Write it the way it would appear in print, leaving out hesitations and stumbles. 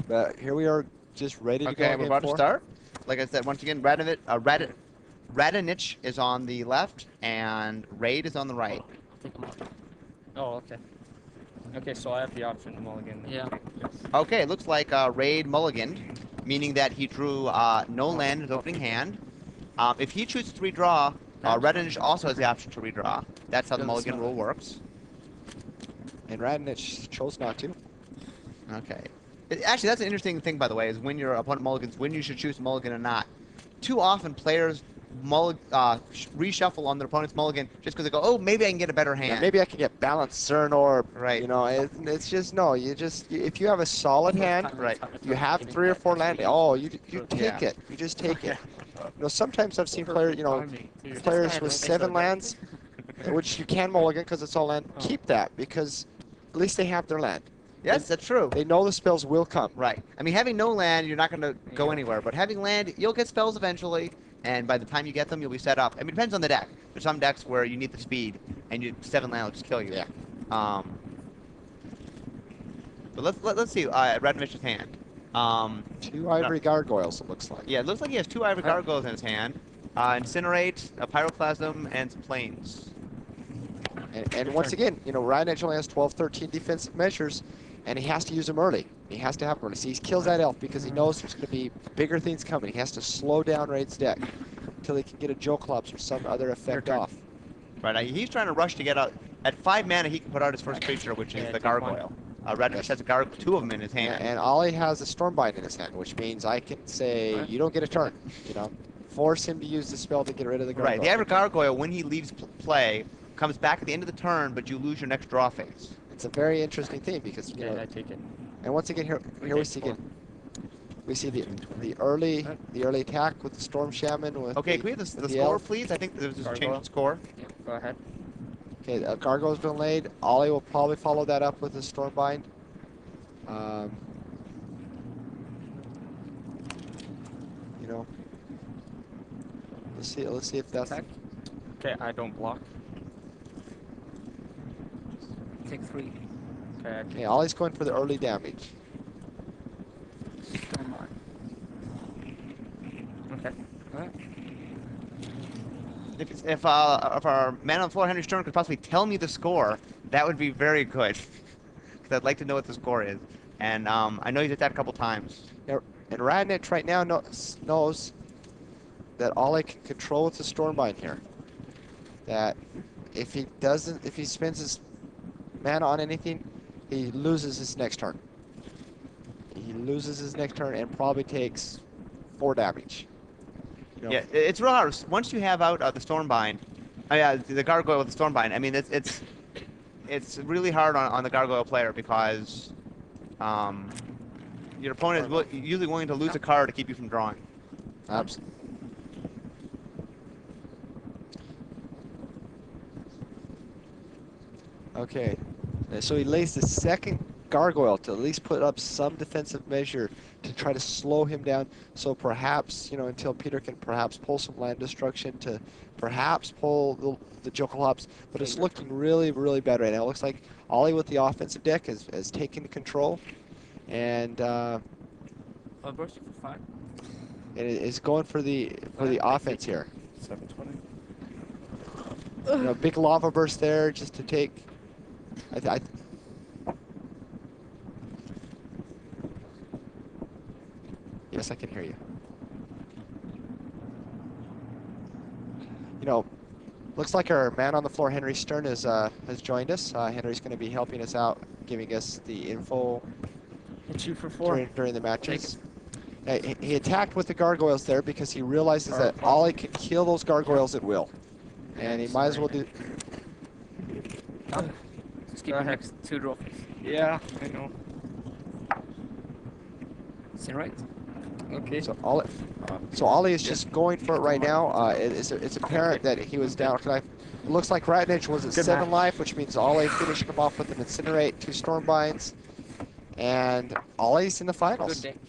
But here we are, just ready to go. Okay, we're about to start. Like I said, once again, Radonjic is on the left, and Rade is on the right. Oh, okay. Okay, so I have the option to mulligan. Yeah. Yes. Okay, it looks like Rade mulliganed, meaning that he drew no land in his opening hand. If he chooses to redraw, Radonjic also has the option to redraw. That's how the mulligan rule works. And Radonjic chose not to. Okay. Actually, that's an interesting thing, by the way, is when your opponent mulligans, when you should choose to mulligan or not. Too often, players reshuffle on their opponent's mulligan just because they go, oh, maybe I can get a better hand. Yeah, maybe I can get balanced Cern or, right. You know, it's just, no, if you have a solid hand, right. You have 3 or 4 land, oh, you take it. You just take it. You know, sometimes I've seen players, players with 7 lands, which you can mulligan because it's all land. Keep that because at least they have their land. Yes, that's true. They know the spells will come. Right. I mean, having no land, you're not going to go anywhere. But having land, you'll get spells eventually. And by the time you get them, you'll be set up. I mean, it depends on the deck. There's some decks where you need the speed, and 7 land will just kill you. Yeah. But let's see Radonjic's hand. 2 ivory gargoyles, it looks like. Yeah, it looks like he has 2 ivory gargoyles in his hand. Incinerate, a Pyroclasm, and some planes. And once again, Radonjic only has 12, 13 defensive measures, and he has to use them early. He has to have them early. See, he kills that elf because he knows there's going to be bigger things coming. He has to slow down Rade's deck until he can get a Joklops or some other effect off. Right, he's trying to rush to get out. At 5 mana, he can put out his first creature, which is the gargoyle. Radonjic has 2 of them in his hand. And Olle has a Stormbind in his hand, which means I can say, you don't get a turn. Force him to use the spell to get rid of the gargoyle. Right, the average gargoyle, when he leaves play, comes back at the end of the turn, but you lose your next draw phase. It's a very interesting thing because I take it. And once again, here we see the early attack with the Storm Shaman. With okay, can we have the score, elf. please? I think there's a change in score. Yeah, go ahead. Okay, a gargoyle's been laid. Olle will probably follow that up with the Stormbind. Let's see if that's. Okay, I don't block. Take 3. Okay, Olle's going for the early damage. Okay. Alright. If our man on the floor, Henry's turn, could possibly tell me the score, that would be very good. Because I'd like to know what the score is. And I know he's attacked a couple times. Yeah, and Radonjic right now knows that Olle can control with the Stormbind here. That if he spends his mana on anything, he loses his next turn. He loses his next turn and probably takes 4 damage. Yeah, it's real hard. Once you have out the Stormbind, the gargoyle with the Stormbind, I mean, it's really hard on the gargoyle player because your opponent is usually willing to lose a card to keep you from drawing. Absolutely. Okay, so he lays the second gargoyle to at least put up some defensive measure to try to slow him down. So perhaps, until Peter can perhaps pull some land destruction to perhaps pull the Joklops. But it's looking really, really bad right now. It looks like Olle with the offensive deck has taken control, and Burst for 5. it is going for the offense here. 720. Big lava burst there just to take. Yes, I can hear you. Looks like our man on the floor, Henry Stern, has joined us. Henry's going to be helping us out, giving us the info Hit you for 4. during the matches. He attacked with the gargoyles there because he realizes that Olle can kill those gargoyles at will. And he might as well do. Just keep your next 2 draw phase. Yeah, I know. Is it right? Okay. So Olle is just going for it right now. It's apparent that he was down. It looks like Radonjic was at 7 life, which means Olle finished him off with an Incinerate, 2 Stormbinds, and Olle's in the finals. Good day.